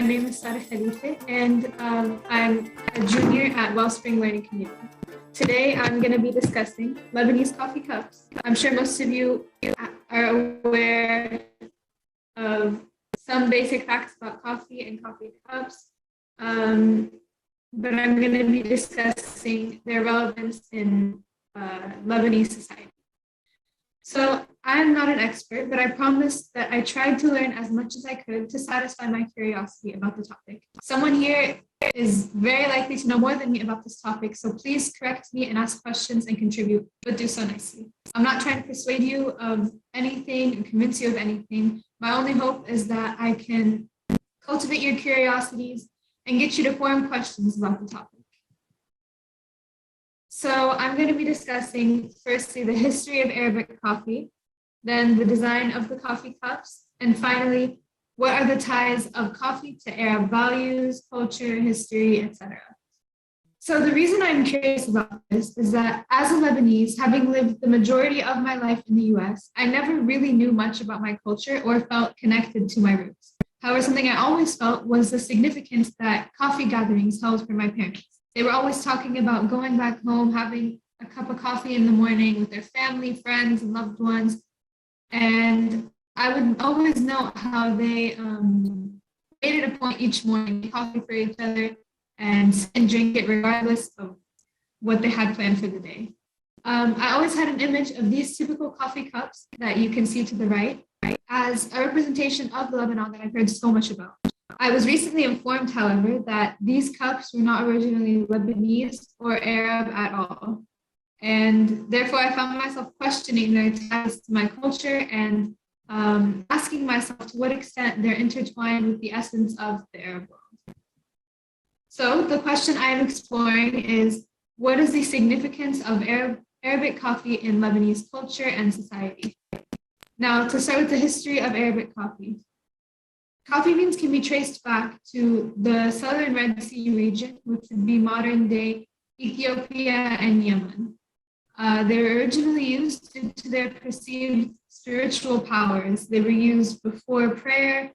name is Khalife, and I'm a junior at Wellspring Learning Community. Today, I'm going to be discussing Lebanese coffee cups. I'm sure most of you are aware of some basic facts about coffee and coffee cups, but I'm going to be discussing their relevance in Lebanese society. So I'm not an expert, but I promised that I tried to learn as much as I could to satisfy my curiosity about the topic. Someone here is very likely to know more than me about this topic, so please correct me and ask questions and contribute, but do so nicely. I'm not trying to persuade you of anything or convince you of anything. My only hope is that I can cultivate your curiosities and get you to form questions about the topic. So I'm going to be discussing firstly the history of Arabic coffee, then the design of the coffee cups, and finally, what are the ties of coffee to Arab values, culture, history, etc. So the reason I'm curious about this is that as a Lebanese, having lived the majority of my life in the US, I never really knew much about my culture or felt connected to my roots. However, something I always felt was the significance that coffee gatherings held for my parents. They were always talking about going back home, having a cup of coffee in the morning with their family, friends, and loved ones. And I would always note how they made it a point each morning to coffee for each other and drink it regardless of what they had planned for the day. I always had an image of these typical coffee cups that you can see to the right as a representation of Lebanon that I've heard so much about. I was recently informed, however, that these cups were not originally Lebanese or Arab at all. And therefore, I found myself questioning their ties to my culture and asking myself to what extent they're intertwined with the essence of the Arab world. So the question I am exploring is, what is the significance of Arabic coffee in Lebanese culture and society? Now, to start with the history of Arabic coffee. Coffee beans can be traced back to the southern Red Sea region, which would be modern-day Ethiopia and Yemen. They were originally used due to their perceived spiritual powers. They were used before prayer,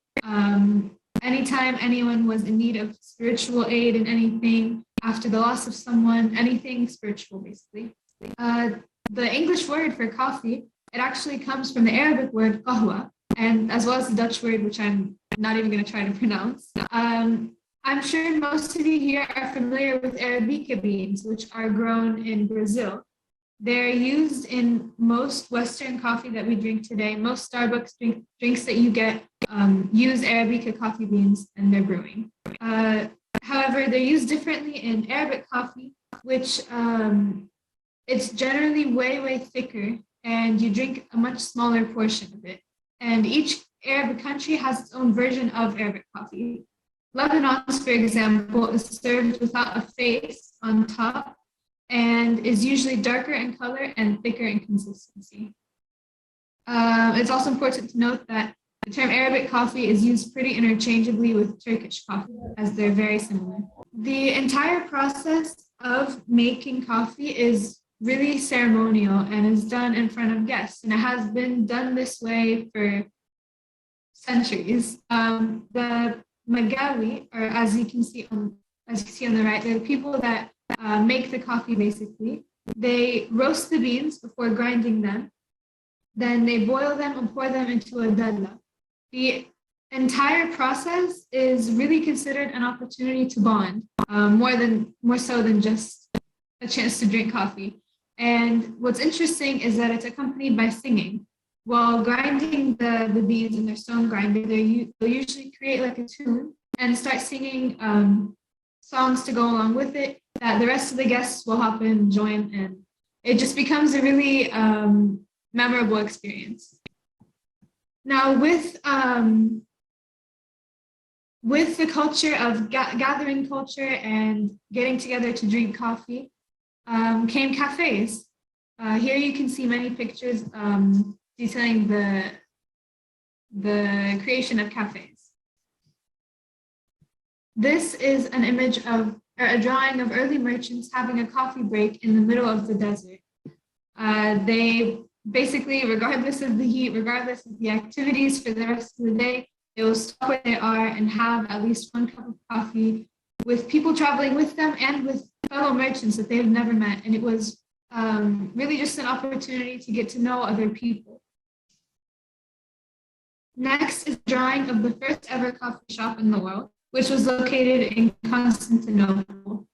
anytime anyone was in need of spiritual aid in anything, after the loss of someone, anything spiritual, basically. The English word for coffee, it actually comes from the Arabic word qahwa, and as well as the Dutch word, which I'm not even going to try to pronounce. I'm sure most of you here are familiar with Arabica beans, which are grown in Brazil. They're used in most Western coffee that we drink today. Most Starbucks drinks that you get use Arabica coffee beans in their brewing. However, they're used differently in Arabic coffee, which it's generally way thicker, and you drink a much smaller portion of it. And each Arab country has its own version of Arabic coffee. Lebanon's, for example, is served without a face on top and is usually darker in color and thicker in consistency. It's also important to note that the term Arabic coffee is used pretty interchangeably with Turkish coffee, as they're very similar. The entire process of making coffee is really ceremonial and is done in front of guests, and it has been done this way for centuries. The magawi, or as you can see on the right, they're the people that make the coffee. Basically, they roast the beans before grinding them, then they boil them and pour them into a dalla. The entire process is really considered an opportunity to bond, more so than just a chance to drink coffee. And what's interesting is that it's accompanied by singing. While grinding the beans in their stone grinder, they'll usually create like a tune and start singing songs to go along with it that the rest of the guests will hop in and join, and it just becomes a really memorable experience. Now, with the culture of gathering culture and getting together to drink coffee, came cafes. Here you can see many pictures detailing the creation of cafes. This is an image of, or a drawing of early merchants having a coffee break in the middle of the desert. They basically, regardless of the heat, regardless of the activities for the rest of the day, They will stop where they are and have at least one cup of coffee with people traveling with them and with fellow merchants that they've never met. And it was really just an opportunity to get to know other people. Next is a drawing of the first ever coffee shop in the world, which was located in Constantinople.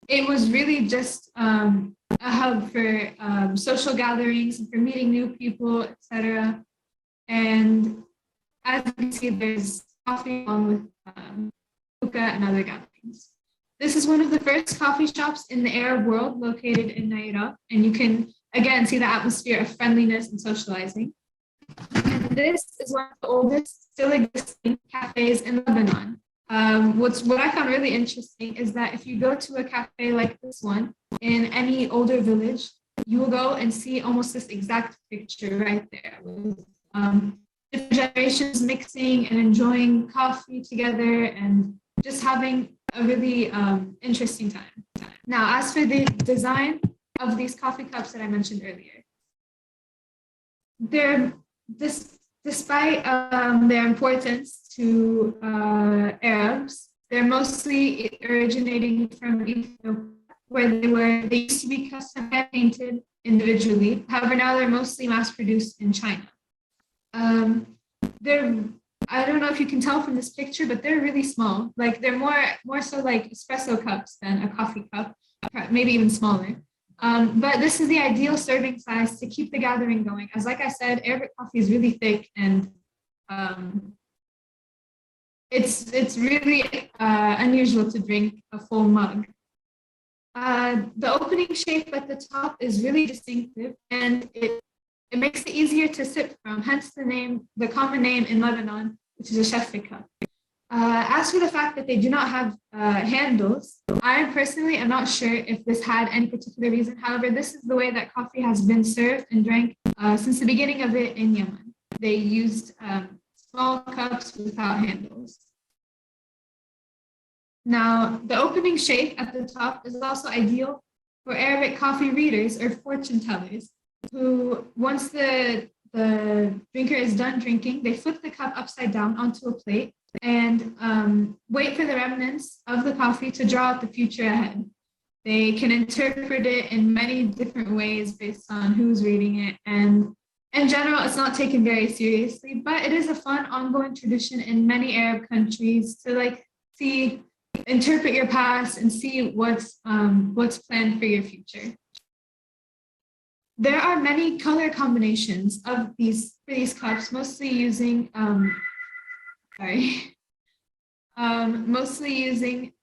It was really just a hub for social gatherings and for meeting new people, etc. And as you can see, there's coffee along with hookah and other gatherings. This is one of the first coffee shops in the Arab world located in Naira, and you can again see the atmosphere of friendliness and socializing. And this is one of the oldest still existing cafes in Lebanon. What I found really interesting is that if you go to a cafe like this one in any older village, you will go and see almost this exact picture right there with different generations mixing and enjoying coffee together and just having a really interesting time. Now, as for the design of these coffee cups that I mentioned earlier, despite their importance to Arabs, they're mostly originating from Ethiopia, where they used to be custom painted individually. However, now they're mostly mass produced in China. I don't know if you can tell from this picture, but they're really small. Like they're more so like espresso cups than a coffee cup, maybe even smaller. But this is the ideal serving size to keep the gathering going. As like I said, Arabic coffee is really thick and it's really unusual to drink a full mug. The opening shape at the top is really distinctive and it makes it easier to sip from, hence the common name in Lebanon, which is a shafi cup. As for the fact that they do not have handles, I personally am not sure if this had any particular reason. However, this is the way that coffee has been served and drank since the beginning of it in Yemen. They used small cups without handles. Now, the opening shape at the top is also ideal for Arabic coffee readers or fortune tellers, who once the drinker is done drinking, they flip the cup upside down onto a plate and wait for the remnants of the coffee to draw out the future ahead. They can interpret it in many different ways based on who's reading it. And in general, it's not taken very seriously, but it is a fun ongoing tradition in many Arab countries to interpret your past and see what's planned for your future. There are many color combinations of these cups, mostly using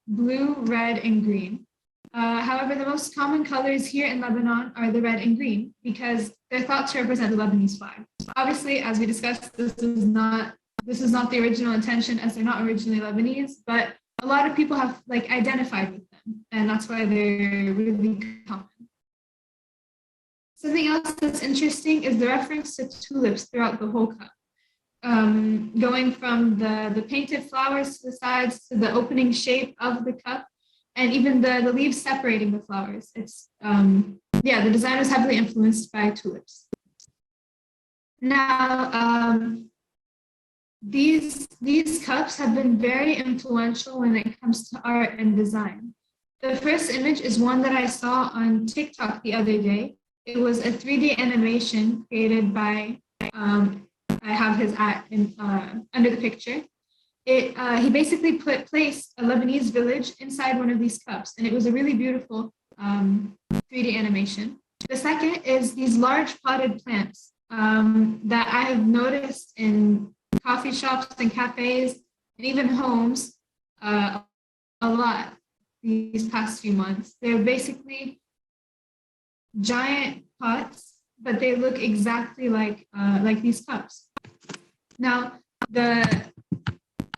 blue, red, and green. However, the most common colors here in Lebanon are the red and green because they're thought to represent the Lebanese flag. Obviously, as we discussed, this is not the original intention, as they're not originally Lebanese, but a lot of people have identified with them, and that's why they're really common. Something else that's interesting is the reference to tulips throughout the whole cup, going from the painted flowers to the sides to the opening shape of the cup, and even the leaves separating the flowers. The design was heavily influenced by tulips. Now, these cups have been very influential when it comes to art and design. The first image is one that I saw on TikTok the other day. It was a 3D animation created by, I have his under the picture. He basically placed a Lebanese village inside one of these cups, and it was a really beautiful 3D animation. The second is these large potted plants that I have noticed in coffee shops and cafes and even homes a lot these past few months. They're basically giant pots, but they look exactly like these cups. Now,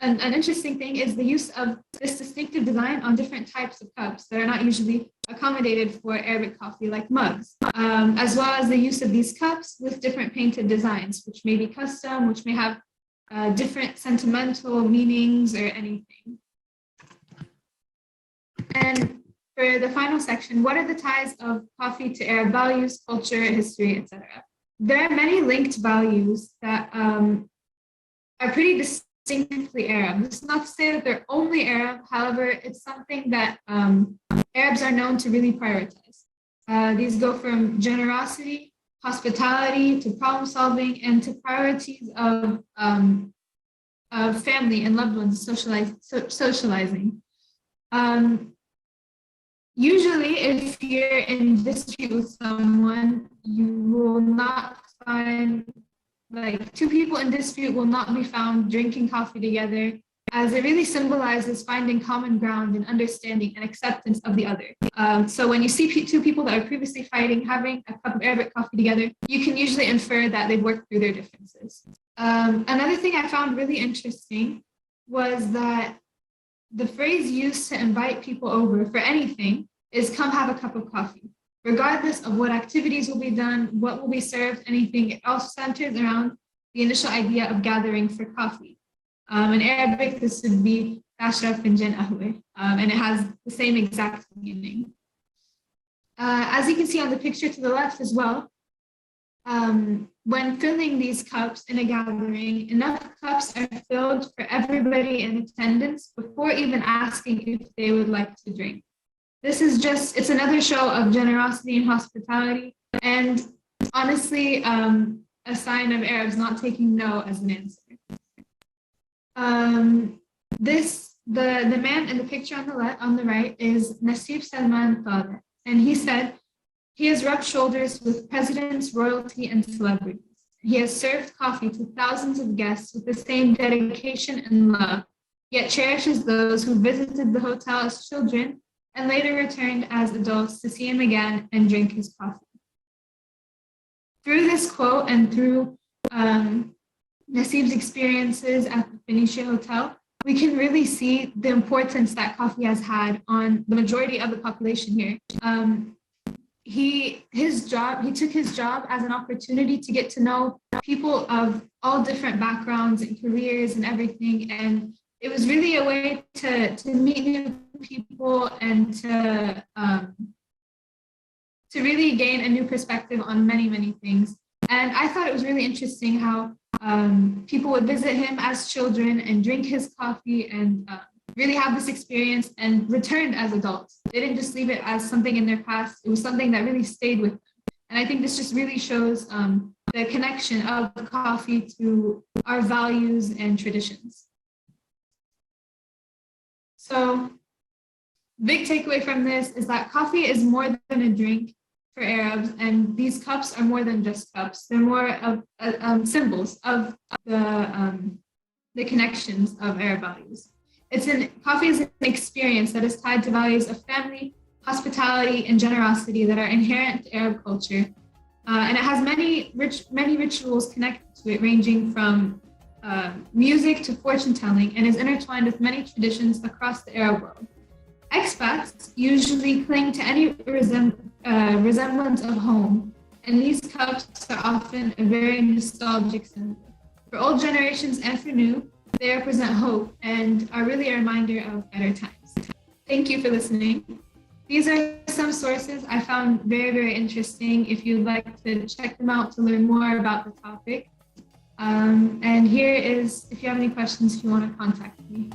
an interesting thing is the use of this distinctive design on different types of cups that are not usually accommodated for Arabic coffee, like mugs, as well as the use of these cups with different painted designs, which may be custom, which may have different sentimental meanings or anything. And for the final section, what are the ties of coffee to Arab values, culture, history, etc.? There are many linked values that are pretty distinctly Arab. This is not to say that they're only Arab. However, it's something that Arabs are known to really prioritize. These go from generosity, hospitality, to problem solving, and to priorities of family and loved ones socializing. Usually, if you're in dispute with someone, you will not find, like, two people in dispute will not be found drinking coffee together, as it really symbolizes finding common ground and understanding and acceptance of the other. So when you see two people that are previously fighting having a cup of Arabic coffee together, you can usually infer that they've worked through their differences. Another thing I found really interesting was that the phrase used to invite people over for anything is "come have a cup of coffee." Regardless of what activities will be done, what will be served, anything, it all centers around the initial idea of gathering for coffee. In Arabic, this would be "tashrab finjan ahwe," and it has the same exact meaning. As you can see on the picture to the left as well, when filling these cups in a gathering, enough cups are filled for everybody in attendance before even asking if they would like to drink. This is it's another show of generosity and hospitality, and honestly, a sign of Arabs not taking no as an answer. The man in the picture on the right is Nasib Salman Taleh, and he said, he has rubbed shoulders with presidents, royalty, and celebrities. He has served coffee to thousands of guests with the same dedication and love, yet cherishes those who visited the hotel as children and later returned as adults to see him again and drink his coffee. Through this quote and through Nasib's experiences at the Phoenicia Hotel, we can really see the importance that coffee has had on the majority of the population here. He took his job as an opportunity to get to know people of all different backgrounds and careers and everything. And it was really a way to meet new people and to really gain a new perspective on many, many things. And I thought it was really interesting how people would visit him as children and drink his coffee and really have this experience and returned as adults. They didn't just leave it as something in their past. It was something that really stayed with them. And I think this just really shows the connection of coffee to our values and traditions. So, big takeaway from this is that coffee is more than a drink for Arabs, and these cups are more than just cups. They're more of symbols of the connections of Arab values. Coffee is an experience that is tied to values of family, hospitality, and generosity that are inherent to Arab culture. And it has many rituals connected to it, ranging from music to fortune telling, and is intertwined with many traditions across the Arab world. Expats usually cling to any resemblance of home, and these cups are often a very nostalgic symbol. For old generations and for new, they represent hope and are really a reminder of better times. Thank you for listening. These are some sources I found very, very interesting if you'd like to check them out to learn more about the topic. And here is, if you have any questions, if you want to contact me.